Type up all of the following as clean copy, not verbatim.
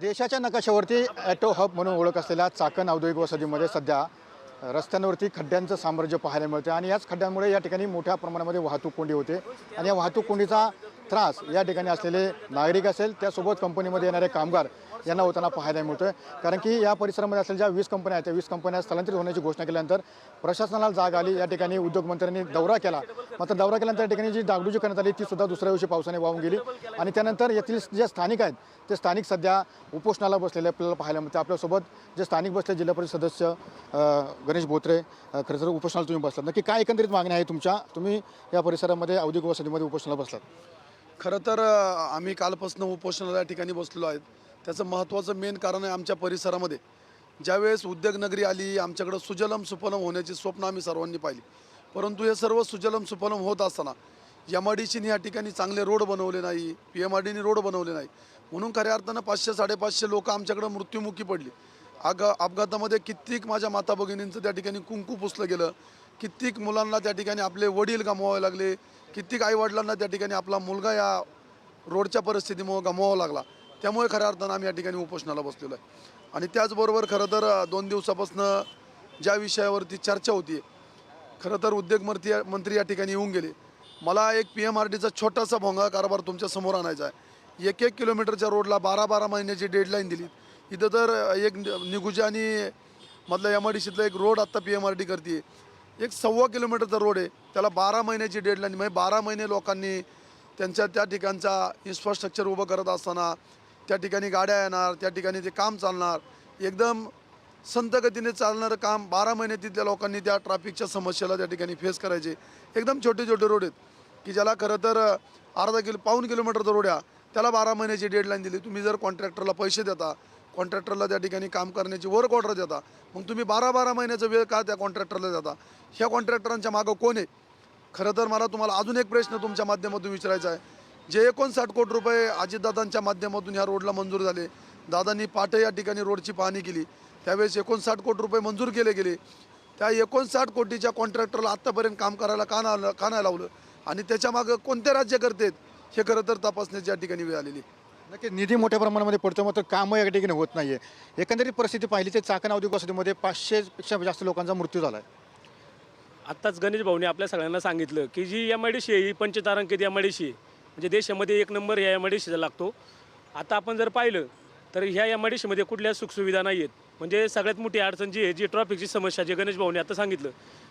देशाच्या नकाशावरती auto hub म्हणून ओळख असलेल्या चाकण औद्योगिक वसाहतीमध्ये सध्या रस्त्यांवरती खड्ड्यांचं साम्राज्य पाहायला मिळतं आणि याच खड्ड्यांमुळे या ठिकाणी मोठ्या प्रमाणामध्ये वाहतूक कोंडी होते आणि या वाहतूक कोंडीचा त्रास या ठिकाणी असलेले नागरिक असेल त्यासोबत कंपनीमध्ये येणारे कामगार यांना होताना पाहायला मिळतं. कारण की या परिसरामध्ये असलेल्या ज्या 20 कंपन्या आहेत त्या 20 कंपन्या स्थलांतरित होण्याची घोषणा केल्यानंतर प्रशासनाला जाग आली. या ठिकाणी उद्योगमंत्र्यांनी दौरा केला. मात्र दौरा केल्यानंतर या ठिकाणी जी डागडुजी करण्यात आली ती सुद्धा दुसऱ्या दिवशी पावसाने वाहून गेली आणि त्यानंतर येथील जे स्थानिक आहेत ते स्थानिक सध्या उपोषणाला बसलेले आपल्याला पाहायला मिळतं. आपल्यासोबत जे स्थानिक बसले जिल्हा परिषद सदस्य गणेश बोत्रे खरं तर उपोषणाला तुम्ही बसलात. नक्की काय एकंदरीत मागणी आहे तुमच्या? तुम्ही या परिसरामध्ये औद्योगिक वसाहतीमध्ये उपोषणाला बसलात. खरं तर आम्ही कालपासून उपोषणाला या ठिकाणी बसलेलो आहेत. त्याचं महत्त्वाचं मेन कारण आहे आमच्या परिसरामध्ये ज्यावेळेस उद्योगनगरी आली आमच्याकडं सुजलम सुफलम होण्याची स्वप्न आम्ही सर्वांनी पाहिली. परंतु हे सर्व सुजलम सुफलम होत असताना MIDCने या ठिकाणी चांगले रोड बनवले नाही, PMRDने रोड बनवले नाही म्हणून खऱ्या अर्थानं 500-550 लोक आमच्याकडं मृत्युमुखी पडली. अपघातामध्ये कित्येक माझ्या माता भगिनींचं त्या ठिकाणी कुंकू पुसलं गेलं, कित्येक मुलांना त्या ठिकाणी आपले वडील गमवावे लागले, कित्येक आईवडिलांना त्या ठिकाणी आपला मुलगा या रोडच्या परिस्थितीमुळे गमवावा लागला. त्यामुळे खऱ्या अर्थानं आम्ही या ठिकाणी उपोषणाला बसलेलो आहे. आणि त्याचबरोबर खरं तर 2 दिवसापासून ज्या विषयावरती चर्चा होती खरं तर उद्योगमंत्री या ठिकाणी येऊन गेले. मला एक PMRDचा छोटासा भोंगा कारभार तुमच्या समोर आणायचा आहे. 1-1 किलोमीटरच्या रोडला 12-12 महिन्याची डेडलाईन दिली. इथं तर एक निगुजा आणि मधला MIDCतला एक रोड आत्ता PMRD करते. 1.25 किलोमीटरचा रोड आहे, त्याला 12 महिन्याची डेडलाईन. म्हणजे 12 महिने लोकांनी त्यांच्या त्या ठिकाणचा इन्फ्रास्ट्रक्चर उभं करत असताना त्या ठिकाणी गाड्या येणार, त्या ठिकाणी ते काम चालणार, एकदम संत गतीने चालणारं काम 12 महिने तिथल्या लोकांनी त्या ट्रॅफिकच्या समस्येला त्या ठिकाणी फेस करायचे. एकदम छोटे छोटे रोड आहेत की ज्याला खरं तर पाऊण किलोमीटरचा रोड आहे त्याला 12 महिन्याची डेडलाईन दिली. तुम्ही जर कॉन्ट्रॅक्टरला पैसे देता, कॉन्ट्रॅक्टरला त्या ठिकाणी काम करण्याची वर्क ऑर्डर देता, मग तुम्ही 12-12 महिन्याचा वेळ का त्या कॉन्ट्रॅक्टरला देता? ह्या कॉन्ट्रॅक्टरांच्या मागं कोण आहे? खरं तर मला तुम्हाला अजून एक प्रश्न तुमच्या माध्यमातून विचारायचा आहे. जे 59 कोटी रुपये अजितदादांच्या माध्यमातून ह्या रोडला मंजूर झाले, दादांनी पाटे या ठिकाणी रोडची पाहणी केली, त्यावेळेस 59 कोटी रुपये मंजूर केले गेले. त्या 59 कोटीच्या कॉन्ट्रॅक्टरला आत्तापर्यंत काम करायला का नाही लावलं आणि त्याच्यामागं कोणते राज्य करतात हे खरं तर तपासण्याची या ठिकाणी वेळ आलेली. नक्की निधी मोठ्या प्रमाणामध्ये पडतो मात्र कामं या ठिकाणी होत नाही आहे. एकंदरीत परिस्थिती पाहिली तर चाकण औद्योगिक वसाहतीमध्ये 500पेक्षा जास्त लोकांचा मृत्यू झाला आहे. आत्ताच गणेश भाऊने आपल्या सगळ्यांना सांगितलं की जी MIDC आहे ही पंचतारांकित MIDC आहे, म्हणजे देशामध्ये 1 नंबर ह्या MIDCचा लागतो. आता आपण जर पाहिलं तर ह्या MIDCमध्ये कुठल्या सुखसुविधा नाही आहेत. म्हणजे सगळ्यात मोठी अडचण जी आहे, जी ट्रॉफिकची समस्या, जे गणेश भाऊने आता सांगितलं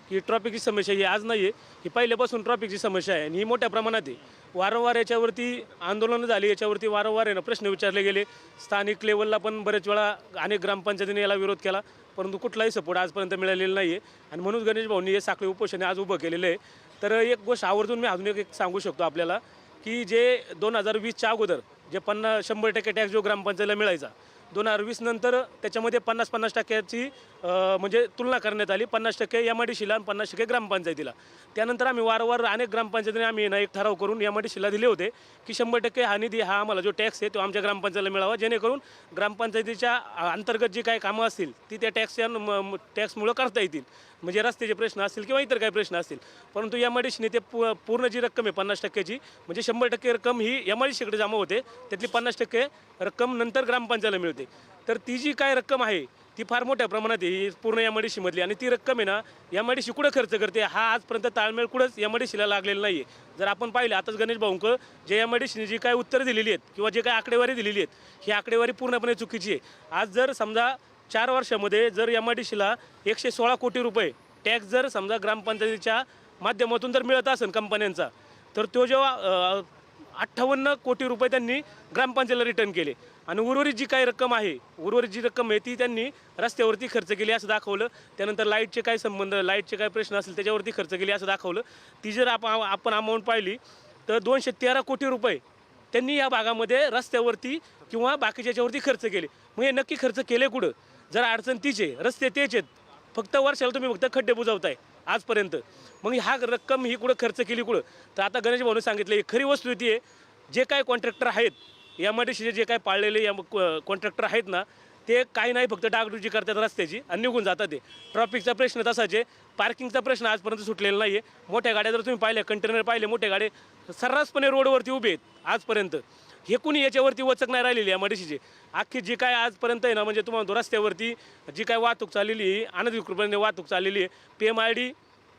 की ट्रॉफिकची समस्या ही आज नाही आहे, ही पहिल्यापासून ट्रॉफिकची समस्या आहे आणि ही मोठ्या प्रमाणात आहे. वारंवार याच्यावरती आंदोलनं झाली, याच्यावरती वारंवार आहे ना प्रश्न विचारले गेले. स्थानिक लेवलला पण बरेच वेळा अनेक ग्रामपंचायतीने याला विरोध केला, परंतु कुठलाही सपोर्ट आजपर्यंत मिळालेला नाही आहे. आणि म्हणून गणेश भाऊंनी हे साखळी उपोषण आज उभं केलेलं आहे. तर एक गोष्ट आवर्जून मी अजून एक सांगू शकतो आपल्याला की जे 2020च्या अगोदर जे 100% टॅक्स जो ग्रामपंचायतीला मिळायचा, 2020 नंतर त्याच्यामध्ये 50-50% म्हणजे तुलना करण्यात आली. 50% MIDCला आणि 50% ग्रामपंचायतीला. त्यानंतर आम्ही वारंवार अनेक ग्रामपंचायतीने आम्ही एक ठराव करून MIDCला दिले होते की 100% हा निधी हा आम्हाला जो टॅक्स आहे तो आमच्या ग्रामपंचायतीला मिळावा, जेणेकरून ग्रामपंचायतीच्या अंतर्गत जी काही कामं असतील ती त्या टॅक्समुळं करता येतील. म्हणजे रस्त्याचे प्रश्न असतील किंवा इतर काही प्रश्न असतील. परंतु MIDCने ते पूर्ण जी रक्कम आहे 50%ची, म्हणजे 100% रक्कम ही MIDCकडे जमा होते, त्यातली 50% रक्कम नंतर ग्रामपंचायतीला मिळते. तर ती जी काय रक्कम आहे ती फार मोठ्या प्रमाणात आहे ही पूर्ण MIDCमधली. आणि ती रक्कम आहे ना MIDC कुठं खर्च करते हा आजपर्यंत ताळमेळ कुठंच MIDCला लागलेला नाही आहे. जर आपण पाहिलं आताच गणेश भाऊंक जे MIDCने जी काय उत्तरं दिलेली आहेत किंवा जे काय आकडेवारी दिलेली आहेत ही आकडेवारी पूर्णपणे चुकीची आहे. आज जर समजा 4 वर्षामध्ये जर MIDCला 116 कोटी रुपये टॅक्स जर समजा ग्रामपंचायतीच्या माध्यमातून जर मिळत असेल कंपन्यांचा, तर तो जेव्हा 58 कोटी रुपये त्यांनी ग्रामपंचायतीला रिटर्न केले आणि उर्वरित जी काही रक्कम आहे ती त्यांनी रस्त्यावरती खर्च केली असं दाखवलं. त्यानंतर लाईटचे काय संबंध, लाईटचे काय प्रश्न असेल त्याच्यावरती खर्च केली असं दाखवलं. ती जर आपण अमाऊंट पाहिली तर 213 कोटी रुपये त्यांनी या भागामध्ये रस्त्यावरती किंवा बाकीच्या याच्यावरती खर्च केले. मग हे नक्की खर्च केले कुठं? जर अडचण तीच आहे, रस्ते तेच आहेत, फक्त वर्षाला तुम्ही फक्त खड्डे बुजवताय आजपर्यंत, मग हा रक्कम ही कुठं खर्च केली कुठं? तर आता गणेश भाऊने सांगितलं ही खरी वस्तुस्थिती आहे. जे काय कॉन्ट्रॅक्टर आहेत MIDCचे जे काय पाळलेले कॉन्ट्रॅक्टर आहेत ना ते काही नाही फक्त डागडुजी करतात रस्त्याची आणि निघून जातात. ते ट्रॉफिकचा प्रश्न तसाच आहे, पार्किंगचा प्रश्न आजपर्यंत सुटलेला नाही आहे. मोठ्या गाड्या जर तुम्ही पाहिल्या, कंटेनर पाहिले, मोठ्या गाड्या सर्रासपणे रोडवरती उभे आहेत आजपर्यंत. हे कुणी याच्यावरती वचक नाही राहिलेली एम आय डी सीचे. अख्खी जी काय आजपर्यंत आहे ना, म्हणजे तुम्हाला रस्त्यावरती जी काय वाहतूक चाललेली आहे, अनधिकृतपणे वाहतूक चाललेली आहे, PMID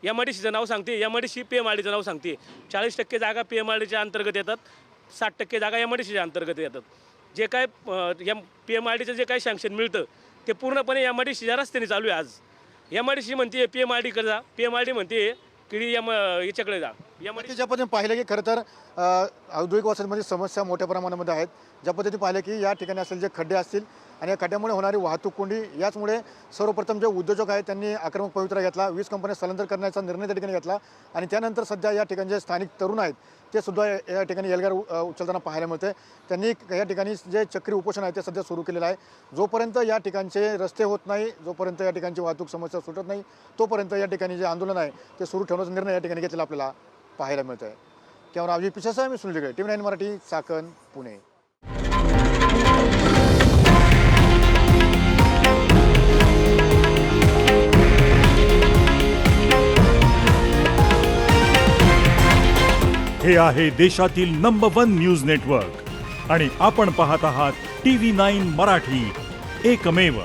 एम आय डी सीचं नाव सांगते, MIDC PMIDचं नाव सांगते. 40% जागा PMIDच्या अंतर्गत येतात, 60% जागा MIDCच्या अंतर्गत येतात. जे काय PMIDचं जे काही सँक्शन मिळतं ते पूर्णपणे MIDCच्या रस्त्याने चालू आहे. आज MIDC म्हणते PMID कडे जा, PMID म्हणते की याच्याकडे जा. की ज्या पद्धतीने पाहिलं की खरं तर औद्योगिक वसाहतीमध्ये समस्या मोठ्या प्रमाणामध्ये आहेत. ज्या पद्धतीने पाहिलं की या ठिकाणी असलेले जे खड्डे असतील आणि या खड्ड्यामुळे होणारी वाहतूक कोंडी, याचमुळे सर्वप्रथम जे उद्योजक आहेत त्यांनी आक्रमक पवित्रा घेतला, 20 कंपन्या स्थलांतर करण्याचा निर्णय त्या ठिकाणी घेतला. आणि त्यानंतर सध्या या ठिकाणी जे स्थानिक तरुण आहेत ते सुद्धा या ठिकाणी एल्गार उचलताना पाहायला मिळते. त्यांनी या ठिकाणी जे चक्री उपोषण आहे ते सध्या सुरू केलेलं आहे. जोपर्यंत या ठिकाणचे रस्ते होत नाही, जोपर्यंत या ठिकाणची वाहतूक समस्या सुटत नाही, तोपर्यंत या ठिकाणी जे आंदोलन आहे ते सुरू ठेवण्याचा निर्णय या ठिकाणी घेतलेला आपल्याला पाहायला मिळत आहे. कॅमेरा अभिजित पिशाचा, मी सुनील जगळे, TV9 मराठी, चाकण, पुणे. हे आहे देशातील नंबर 1 न्यूज नेटवर्क आणि आपण पाहत आहात TV9 मराठी, एकमेव.